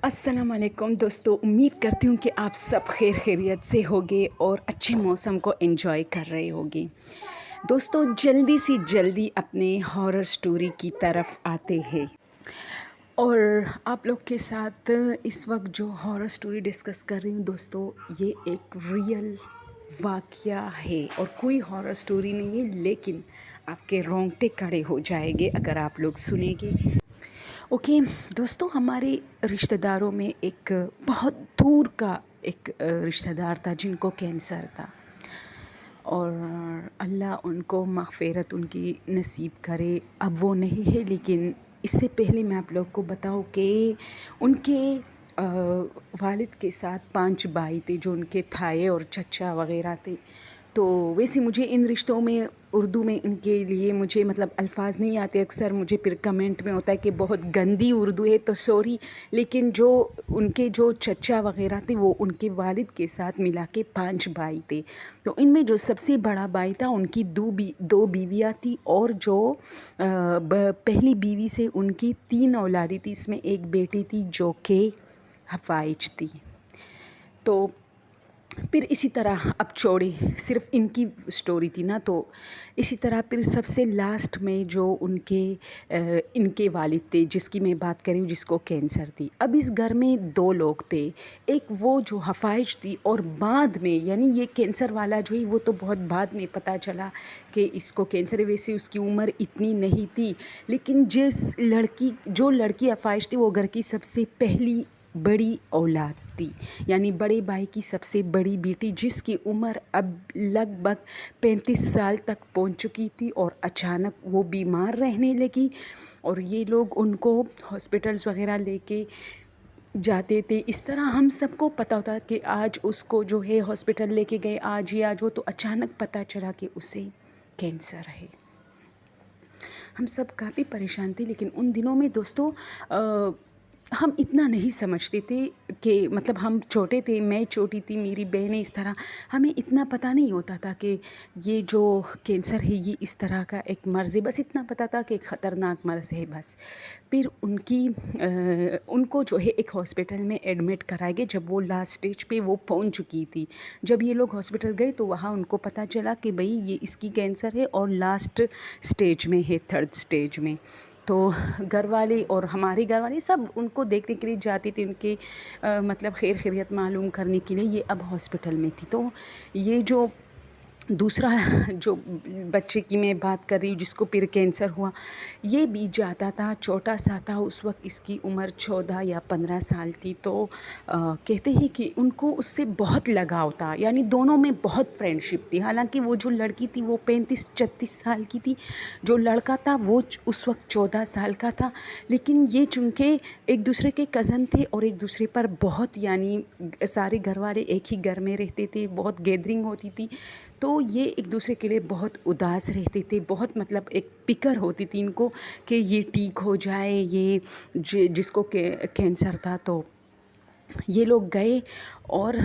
अस्सलाम वालेकुम दोस्तों, उम्मीद करती हूँ कि आप सब खैर खैरियत से होंगे और अच्छे मौसम को एंजॉय कर रहे होंगे। दोस्तों, जल्दी अपने हॉरर स्टोरी की तरफ आते हैं और आप लोग के साथ इस वक्त जो हॉरर स्टोरी डिस्कस कर रही हूँ दोस्तों, ये एक रियल वाक़या है और कोई हॉरर स्टोरी नहीं है, लेकिन आपके रोंगटे खड़े हो जाएंगे अगर आप लोग सुनेंगे। ओके दोस्तों, हमारे रिश्तेदारों में एक बहुत दूर का एक रिश्तेदार था जिनको कैंसर था और अल्लाह उनको मग़फ़िरत उनकी नसीब करे। अब वो नहीं है, लेकिन इससे पहले मैं आप लोग को बताऊं कि उनके वालिद के साथ 5 भाई थे जो उनके थाए और चचा वग़ैरह थे। तो वैसे मुझे इन रिश्तों में उर्दू में इनके लिए मुझे मतलब अल्फाज नहीं आते, अक्सर मुझे फिर कमेंट में होता है कि बहुत गंदी उर्दू है, तो सॉरी। लेकिन जो उनके जो चचा वग़ैरह थे वो उनके वालिद के साथ मिला के 5 भाई थे। तो इनमें जो सबसे बड़ा भाई था उनकी दो बीवियाँ थी और जो पहली बीवी से उनकी 3 औलादी थी। इसमें एक बेटी थी जो कि हफ़ाइज थी। तो फिर इसी तरह अब छोड़े, सिर्फ इनकी स्टोरी थी ना, तो इसी तरह फिर सबसे लास्ट में जो इनके वालिद थे जिसकी मैं बात कर रही हूँ, जिसको कैंसर थी। अब इस घर में 2 लोग थे, एक वो जो हफ़ाइज थी और बाद में यानी ये कैंसर वाला जो है वो तो बहुत बाद में पता चला कि इसको कैंसर है। वैसे उसकी उम्र इतनी नहीं थी, लेकिन जो लड़की हफ़ाइज थी वो घर की सबसे पहली बड़ी औलाद थी, यानी बड़े भाई की सबसे बड़ी बेटी, जिसकी उम्र अब लगभग 35 साल तक पहुंच चुकी थी और अचानक वो बीमार रहने लगी और ये लोग उनको हॉस्पिटल्स वगैरह लेके जाते थे। इस तरह हम सबको पता होता कि आज उसको जो है हॉस्पिटल लेके गए, आज ही आज वो, तो अचानक पता चला कि उसे कैंसर है। हम सब काफ़ी परेशान थे, लेकिन उन दिनों में दोस्तों हम इतना नहीं समझते थे कि मतलब हम छोटे थे, मैं छोटी थी, मेरी बहनें इस तरह, हमें इतना पता नहीं होता था कि ये जो कैंसर है ये इस तरह का एक मर्ज़ है। बस इतना पता था कि एक ख़तरनाक मर्ज़ है बस। फिर उनको जो है एक हॉस्पिटल में एडमिट कराया गया जब वो लास्ट स्टेज पे वो पहुंच चुकी थी। जब ये लोग हॉस्पिटल गए तो वहाँ उनको पता चला कि भाई ये इसकी कैंसर है और लास्ट स्टेज में है, 3rd स्टेज में। तो घर वाले और हमारे घर वाले सब उनको देखने के लिए जाते थे, उनके मतलब खैर खैरियत मालूम करने के लिए। ये अब हॉस्पिटल में थी, तो ये जो दूसरा जो बच्चे की मैं बात कर रही हूँ जिसको फिर कैंसर हुआ, ये भी जाता था, छोटा सा था उस वक्त, इसकी उम्र 14 या 15 साल थी। तो कहते हैं कि उनको उससे बहुत लगाव था, यानी दोनों में बहुत फ्रेंडशिप थी। हालांकि वो जो लड़की थी वो 35-36 साल की थी, जो लड़का था वो उस वक्त 14 साल का था। लेकिन ये चूँकि एक दूसरे के कज़न थे और एक दूसरे पर बहुत, यानी सारे घर वाले एक ही घर में रहते थे, बहुत गैदरिंग होती थी, तो ये एक दूसरे के लिए बहुत उदास रहते थे, बहुत मतलब एक फ़िक्र होती थी इनको कि ये ठीक हो जाए, ये जिसको कैंसर था। तो ये लोग गए और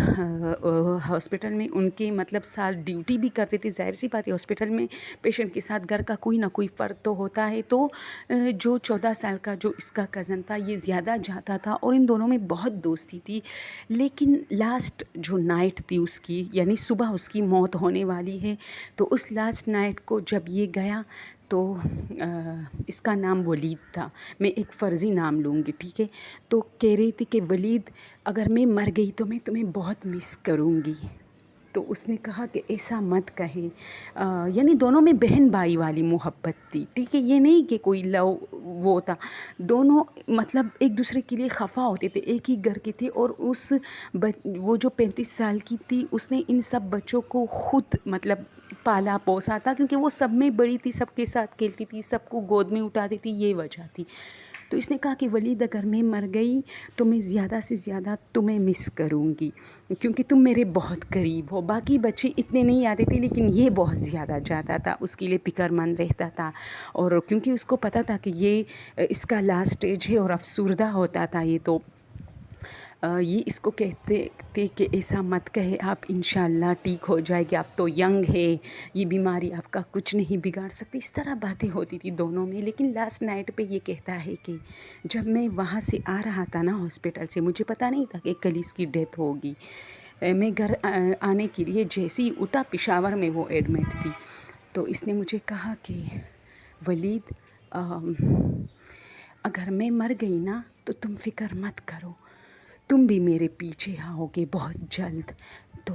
हॉस्पिटल में उनके मतलब साथ ड्यूटी भी करते थे। ज़ाहिर सी बात है, हॉस्पिटल में पेशेंट के साथ घर का कोई ना कोई फ़र्क तो होता है। तो जो 14 साल का जो इसका कज़न था ये ज़्यादा जाता था और इन दोनों में बहुत दोस्ती थी। लेकिन लास्ट जो नाइट थी उसकी, यानी सुबह उसकी मौत होने वाली है, तो उस लास्ट नाइट को जब ये गया तो इसका नाम वलीद था, मैं एक फ़र्ज़ी नाम लूँगी, ठीक है। तो कह रही थी कि वलीद, अगर मैं मर गई तो मैं तुम्हें बहुत मिस करूँगी। तो उसने कहा कि ऐसा मत कहें, यानी दोनों में बहन भाई वाली मोहब्बत थी, ठीक है। ये नहीं कि कोई लव वो था, दोनों मतलब एक दूसरे के लिए खफा होते थे, एक ही घर के थे। और वो जो 35 साल की थी उसने इन सब बच्चों को खुद मतलब पाला पोसा था, क्योंकि वो सब में बड़ी थी, सबके साथ खेलती थी, सबको गोद में उठाती थी, ये वजह थी। तो इसने कहा कि वलीद, अगर मैं मर गई तो मैं ज़्यादा से ज़्यादा तुम्हें मिस करूँगी, क्योंकि तुम मेरे बहुत करीब हो। बाकी बच्चे इतने नहीं आते थे, लेकिन ये बहुत ज़्यादा जाता था, उसके लिए फ़िक्रमंद रहता था। और क्योंकि उसको पता था कि ये इसका लास्ट स्टेज है और अफसुर्दा होता था ये। तो یہ اس کو کہتے تھے کہ ایسا مت کہے آپ، انشاءاللہ ٹھیک ہو جائے گی، آپ تو ینگ ہے، یہ بیماری آپ کا کچھ نہیں بگاڑ سکتی، اس طرح باتیں ہوتی تھی دونوں میں. لیکن لاسٹ نائٹ پہ یہ کہتا ہے کہ جب میں وہاں سے آ رہا تھا نا ہاسپٹل سے، مجھے پتہ نہیں تھا کہ کل اس کی ڈیتھ ہوگی. میں گھر آنے کے لیے جیسے ہی اٹھا، پشاور میں وہ ایڈمٹ تھی، تو اس نے مجھے کہا کہ ولید اگر میں مر گئی نا تو تم فکر مت کرو، تم بھی میرے پیچھے آؤ گے بہت جلد، تو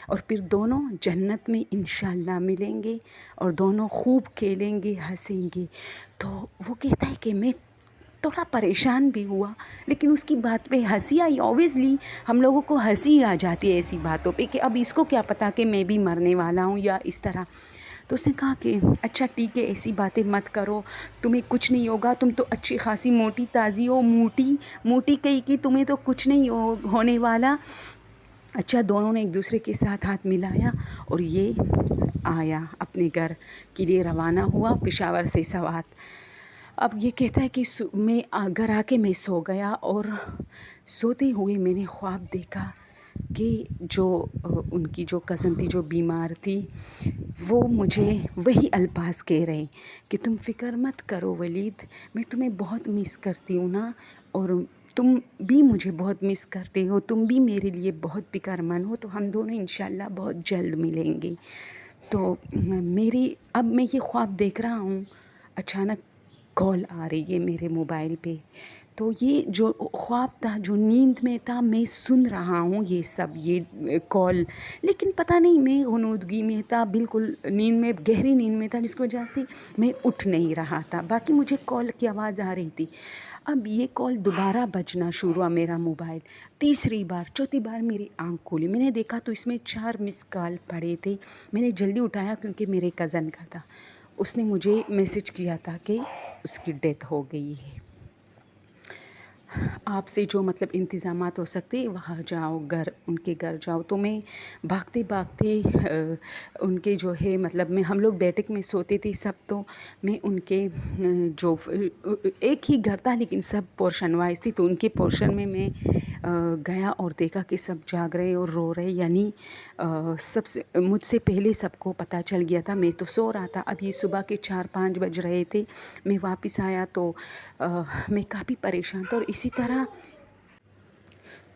اور پھر دونوں جنت میں انشاءاللہ ملیں گے اور دونوں خوب کھیلیں گے، ہنسیں گے. تو وہ کہتا ہے کہ میں تھوڑا پریشان بھی ہوا، لیکن اس کی بات پہ ہنسی آئی. اوبویسلی ہم لوگوں کو ہنسی آ جاتی ہے ایسی باتوں پہ کہ اب اس کو کیا پتا کہ میں بھی مرنے والا ہوں یا اس طرح. تو اس نے کہا کہ اچھا ٹھیک ہے، ایسی باتیں مت کرو، تمہیں کچھ نہیں ہوگا، تم تو اچھی خاصی موٹی تازی ہو، موٹی کہی کہ تمہیں تو کچھ نہیں ہونے والا. اچھا، دونوں نے ایک دوسرے کے ساتھ ہاتھ ملایا اور یہ آیا اپنے گھر کے لیے روانہ ہوا پشاور سے سوات. اب یہ کہتا ہے کہ میں گھر آ کے میں سو گیا اور سوتے ہوئے میں نے خواب دیکھا کہ جو ان کی جو کزن تھی جو بیمار تھی، وہ مجھے وہی الفاظ کہہ رہے کہ تم فکر مت کرو ولید، میں تمہیں بہت مس کرتی ہوں نا، اور تم بھی مجھے بہت مس کرتے ہو، تم بھی میرے لیے بہت فکر مند ہو، تو ہم دونوں انشاءاللہ بہت جلد ملیں گے. تو اب میں یہ خواب دیکھ رہا ہوں، اچانک کال آ رہی ہے میرے موبائل پہ. تو یہ جو خواب تھا، جو نیند میں تھا، میں سن رہا ہوں یہ سب، یہ کال، لیکن پتہ نہیں میں غنودگی میں تھا، بالکل نیند میں، گہری نیند میں تھا، جس کی وجہ سے میں اٹھ نہیں رہا تھا. باقی مجھے کال کی آواز آ رہی تھی. اب یہ کال دوبارہ بجنا شروع ہوا میرا موبائل، تیسری بار، چوتھی بار میری آنکھ کھولی، میں نے دیکھا تو اس میں 4 مس کال پڑے تھے. میں نے جلدی اٹھایا کیونکہ میرے کزن کا تھا. اس نے مجھے میسج کیا تھا کہ اس کی ڈیتھ ہو گئی ہے، آپ سے جو مطلب انتظامات ہو سکتے وہاں جاؤ، ان کے گھر جاؤ. تو میں بھاگتے ان کے جو ہے مطلب ہم لوگ بیٹھک میں سوتے تھے سب، تو میں ان کے جو ایک ہی گھر تھا لیکن سب پورشن وائز تھی، تو ان کے پورشن میں گیا اور دیکھا کہ سب جاگ رہے اور رو رہے. یعنی مجھ سے پہلے سب کو پتہ چل گیا تھا، میں تو سو رہا تھا. اب یہ صبح کے 4-5 بج رہے تھے. میں واپس آیا تو میں کافی پریشان تھا، اور اسی طرح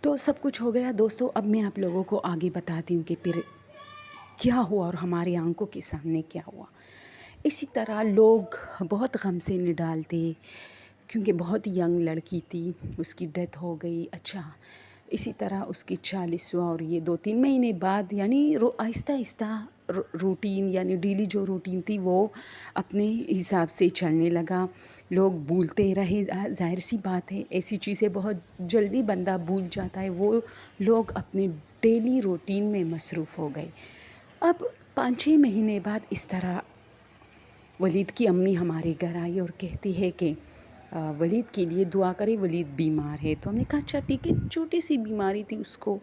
تو سب کچھ ہو گیا. دوستو، اب میں آپ لوگوں کو آگے بتاتی ہوں کہ پھر کیا ہوا اور ہماری آنکھوں کے سامنے کیا ہوا. اسی طرح لوگ بہت غم سے نڈالتے کیونکہ بہت ینگ لڑکی تھی، اس کی ڈیتھ ہو گئی. اچھا، اسی طرح اس کی 40واں اور یہ 2-3 مہینے بعد، یعنی آہستہ آہستہ روٹین، یعنی ڈیلی جو روٹین تھی وہ اپنے حساب سے چلنے لگا. لوگ بھولتے رہے، ظاہر سی بات ہے، ایسی چیزیں بہت جلدی بندہ بھول جاتا ہے. وہ لوگ اپنے ڈیلی روٹین میں مصروف ہو گئے. اب 5-6 مہینے بعد اس طرح ولید کی امی ہمارے گھر آئی اور کہتی ہے کہ ولید کے لیے دعا کرے، ولید بیمار ہے. تو ہم نے کہا اچھا ٹھیک ہے، چھوٹی سی بیماری تھی اس کو.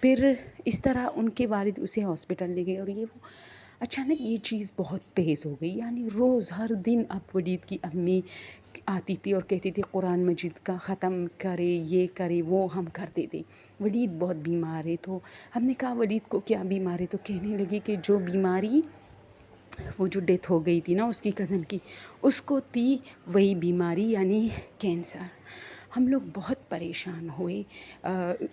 پھر اس طرح ان کے والد اسے ہاسپٹل لے گئے، اور اچانک یہ چیز بہت تیز ہو گئی. یعنی روز ہر دن اب ولید کی امی آتی تھی اور کہتی تھی قرآن مجید کا ختم کرے، یہ کرے، وہ ہم کرتے تھے. ولید بہت بیمار ہے. تو ہم نے کہا ولید کو کیا بیمار ہے؟ تو کہنے لگی کہ جو بیماری، وہ جو ڈیتھ ہو گئی تھی نا اس کی کزن کی، اس کو تھی وہی بیماری، یعنی کینسر. ہم لوگ بہت پریشان ہوئے.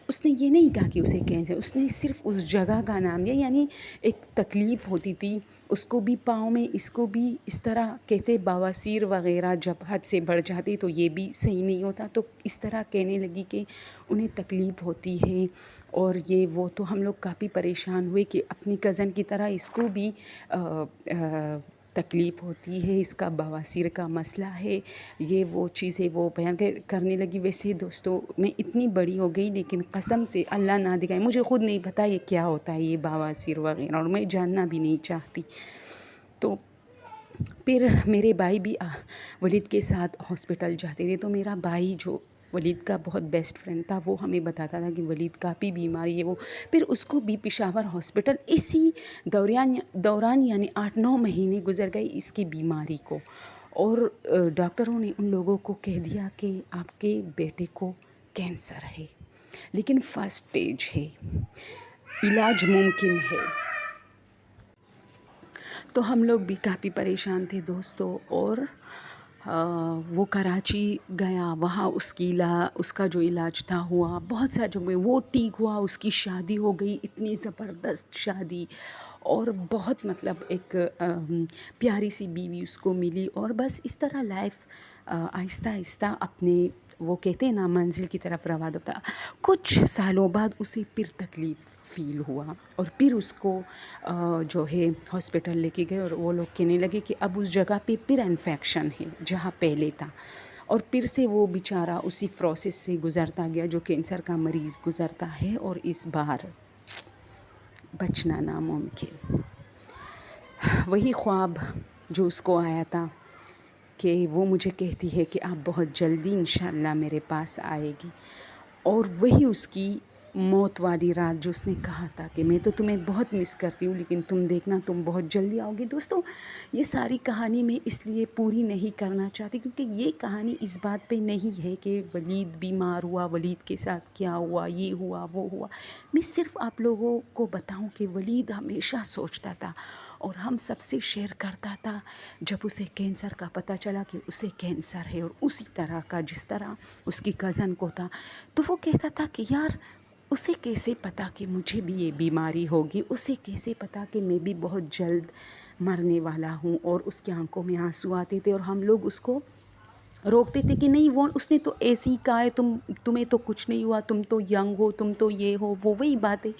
اس نے یہ نہیں کہا کہ اسے کینسر، اس نے صرف اس جگہ کا نام دیا. یعنی ایک تکلیف ہوتی تھی اس کو بھی پاؤں میں، اس کو بھی اس طرح کہتے بواسیر وغیرہ جب حد سے بڑھ جاتی تو یہ بھی صحیح نہیں ہوتا. تو اس طرح کہنے لگی کہ انہیں تکلیف ہوتی ہے اور یہ وہ. تو ہم لوگ کافی پریشان ہوئے کہ اپنی کزن کی طرح اس کو بھی تکلیف ہوتی ہے، اس کا بواسیر کا مسئلہ ہے، یہ وہ چیزیں وہ بیان کرنے لگی. ویسے دوستو، میں اتنی بڑی ہو گئی لیکن قسم سے اللہ نہ دکھائے، مجھے خود نہیں پتہ یہ کیا ہوتا ہے یہ بواسیر وغیرہ، اور میں جاننا بھی نہیں چاہتی. تو پھر میرے بھائی بھی ولید کے ساتھ ہاسپٹل جاتے تھے. تو میرا بھائی جو ولید کا بہت بیسٹ فرینڈ تھا، وہ ہمیں بتاتا تھا کہ ولید کافی بیماری ہے وہ. پھر اس کو بھی پشاور ہاسپٹل اسی دوران یعنی 8-9 مہینے گزر گئے اس کی بیماری کو، اور ڈاکٹروں نے ان لوگوں کو کہہ دیا کہ آپ کے بیٹے کو कैंसर है, लेकिन फर्स्ट स्टेज है, इलाज मुमकिन है। तो हम लोग भी काफ़ी परेशान थे दोस्तों, और वो कराची गया, वहाँ उसका जो इलाज था हुआ, बहुत सारे जगह वो ठीक हुआ, उसकी शादी हो गई, इतनी ज़बरदस्त शादी, और बहुत मतलब एक प्यारी सी बीवी उसको मिली, और बस इस तरह लाइफ आहिस्ता आहिस्ता अपने, वो कहते हैं ना, मंजिल की तरफ रवा दबता। कुछ सालों बाद उसे फिर तकलीफ़ फ़ील हुआ, और फिर उसको जो है हॉस्पिटल लेके गए, और वो लोग कहने लगे कि अब उस जगह पे फिर इन्फेक्शन है जहाँ पहले था, और फिर से वो बेचारा उसी प्रोसेस से गुज़रता गया जो कैंसर का मरीज़ गुज़रता है, और इस बार बचना नामुमकिन। वही ख्वाब जो उसको आया था कि वो मुझे कहती है कि आप बहुत जल्दी इंशाल्लाह मेरे पास आएगी, और वही उसकी मौत वाली रात जो उसने कहा था कि मैं तो तुम्हें बहुत मिस करती हूँ, लेकिन तुम देखना तुम बहुत जल्दी आओगे। दोस्तों, ये सारी कहानी मैं इसलिए पूरी नहीं करना चाहती क्योंकि ये कहानी इस बात पे नहीं है कि वलीद बीमार हुआ, वलीद के साथ क्या हुआ, ये हुआ वो हुआ। मैं सिर्फ आप लोगों को बताऊं कि वलीद हमेशा सोचता था और हम सबसे शेयर करता था जब उसे कैंसर का पता चला कि उसे कैंसर है, और उसी तरह का जिस तरह उसकी कज़न को था, तो वो कहता था कि यार उसे कैसे पता कि मुझे भी ये बीमारी होगी, उसे कैसे पता कि मैं भी बहुत जल्द मरने वाला हूँ। और उसकी आंखों में आंसू आते थे, और हम लोग उसको रोकते थे कि नहीं, वो उसने तो ऐसे ही कहा है, तुम्हें तो कुछ नहीं हुआ, तुम तो यंग हो, तुम तो ये हो, वो वही बातें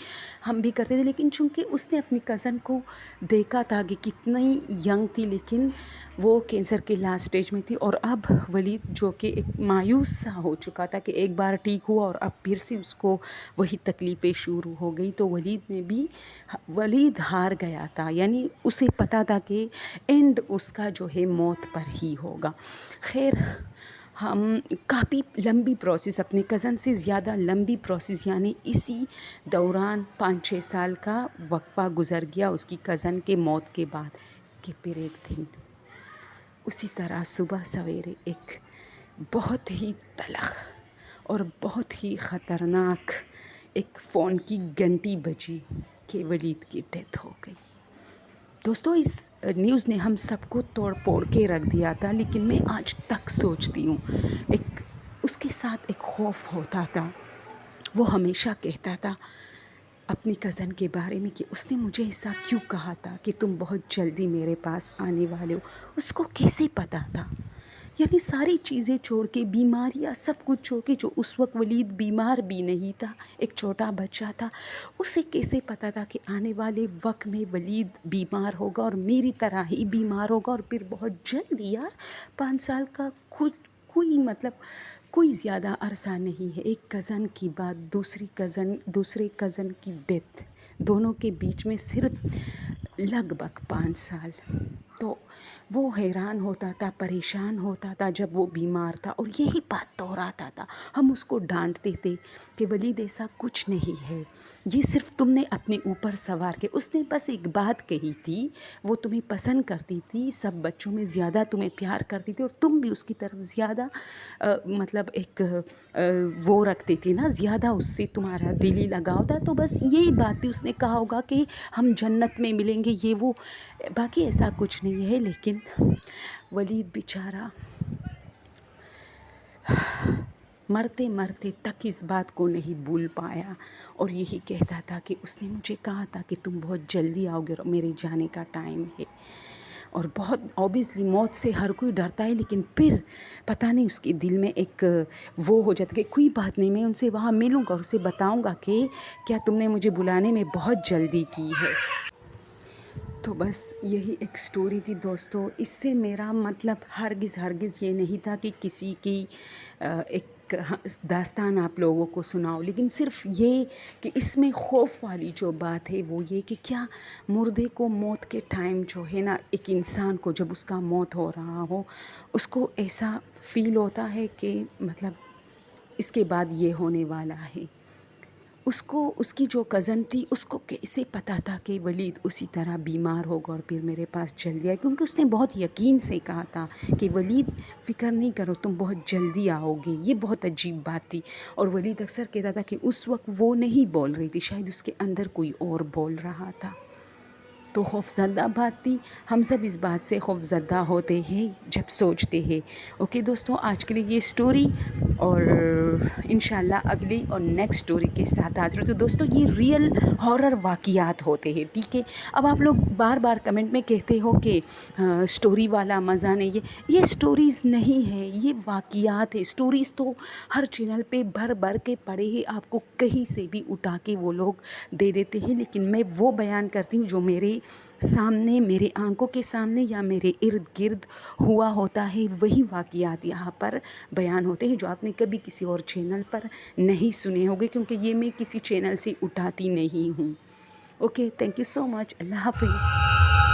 हम भी करते थे। लेकिन चूंकि उसने अपनी कज़न को देखा था कि कितनी यंग थी, लेकिन वो कैंसर के लास्ट स्टेज में थी, और अब वलीद जो कि एक मायूस सा हो चुका था कि एक बार ठीक हुआ और अब फिर से उसको वही तकलीफ़ें शुरू हो गई, तो वलीद हार गया था। यानी उसे पता था कि एंड उसका जो है मौत पर ही होगा। खैर, हम काफ़ी लंबी प्रोसेस, अपने कज़न से ज़्यादा लंबी प्रोसेस, यानी इसी दौरान 5-6 साल का वक्फ़ा गुज़र गया उसकी कज़न के मौत के बाद, कि फिर एक दिन उसी तरह सुबह सवेरे एक बहुत ही तलख़ और बहुत ही ख़तरनाक एक फ़ोन की घंटी बजी कि वलीद की डेथ हो गई। दोस्तों, इस न्यूज़ ने हम सबको तोड़ फोड़ के रख दिया था, लेकिन मैं आज तक सोचती हूँ, एक उसके साथ एक खौफ होता था। वो हमेशा कहता था अपनी कज़न के बारे में कि उसने मुझे ऐसा क्यों कहा था कि तुम बहुत जल्दी मेरे पास आने वाले हो। उसको कैसे पता था? यानी सारी चीज़ें छोड़ के, बीमारियाँ सब कुछ छोड़ के, जो उस वक्त वलीद बीमार भी नहीं था, एक छोटा बच्चा था, उसे कैसे पता था कि आने वाले वक्त में वलीद बीमार होगा और मेरी तरह ही बीमार होगा, और फिर बहुत जल्दी। यार 5 साल का खुद कोई मतलब कोई ज़्यादा अरसा नहीं है। एक कज़न की बात, दूसरे कज़न की डेथ, दोनों के बीच में सिर्फ लगभग 5 साल। तो वो हैरान होता था, परेशान होता था जब वो बीमार था, और यही बात दोहराता था। हम उसको डांटते थे कि वलीद ऐसा कुछ नहीं है, ये सिर्फ तुमने अपने ऊपर सवार के, उसने बस एक बात कही थी, वो तुम्हें पसंद करती थी, सब बच्चों में ज़्यादा तुम्हें प्यार करती थी, और तुम भी उसकी तरफ ज़्यादा मतलब एक वो रखती थी ना, ज़्यादा उससे तुम्हारा दिली लगाव था। तो बस यही बात थी, उसने कहा होगा कि हम जन्नत में मिलेंगे, ये वो, बाकी ऐसा कुछ नहीं है। लेकिन वलीद बेचारा मरते मरते तक इस बात को नहीं भूल पाया, और यही कहता था कि उसने मुझे कहा था कि तुम बहुत जल्दी आओगे और मेरे जाने का टाइम है। और बहुत ऑब्वियसली मौत से हर कोई डरता है, लेकिन फिर पता नहीं उसके दिल में एक वो हो जाता है कि कोई बात नहीं, मैं उनसे वहाँ मिलूँगा और उसे बताऊँगा कि क्या तुमने मुझे बुलाने में बहुत जल्दी की है। तो बस यही एक स्टोरी थी दोस्तों। इससे मेरा मतलब हरगिज़ ये नहीं था कि किसी की एक दास्तान आप लोगों को सुनाओ, लेकिन सिर्फ ये कि इसमें खौफ वाली जो बात है वो ये कि क्या मुर्दे को मौत के टाइम जो है ना, एक इंसान को जब उसका मौत हो रहा हो, उसको ऐसा फील होता है कि मतलब इसके बाद ये होने वाला है। اس کی جو کزن تھی اس کو کیسے پتہ تھا کہ ولید اسی طرح بیمار ہوگا اور پھر میرے پاس جلدی آئے، کیونکہ اس نے بہت یقین سے کہا تھا کہ ولید فکر نہیں کرو، تم بہت جلدی آؤ گے۔ یہ بہت عجیب بات تھی، اور ولید اکثر کہتا تھا کہ اس وقت وہ نہیں بول رہی تھی، شاید اس کے اندر کوئی اور بول رہا تھا۔ تو خوفزدہ بات تھی، ہم سب اس بات سے خوفزدہ ہوتے ہیں جب سوچتے ہیں۔ اوکے دوستوں، آج کے لیے یہ سٹوری، اور انشاءاللہ اگلی اور نیکسٹ سٹوری کے ساتھ حاضر ہوتے ہیں۔ دوستوں یہ ریئل ہارر واقعات ہوتے ہیں، ٹھیک ہے؟ اب آپ لوگ بار بار کمنٹ میں کہتے ہو کہ سٹوری والا مزہ نہیں ہے، یہ سٹوریز نہیں ہے، یہ واقعات ہے۔ سٹوریز تو ہر چینل پہ بھر بھر کے پڑے ہیں، آپ کو کہیں سے بھی اٹھا کے وہ لوگ دے دیتے ہیں، لیکن میں وہ بیان کرتی ہوں جو میرے سامنے، میرے آنکھوں کے سامنے یا میرے ارد گرد ہوا ہوتا ہے، وہی واقعات یہاں پر بیان ہوتے ہیں جو آپ نے کبھی کسی اور چینل پر نہیں سنے ہوگے، کیونکہ یہ میں کسی چینل سے اٹھاتی نہیں ہوں۔ اوکے، تھینک یو سو مچ، اللہ حافظ۔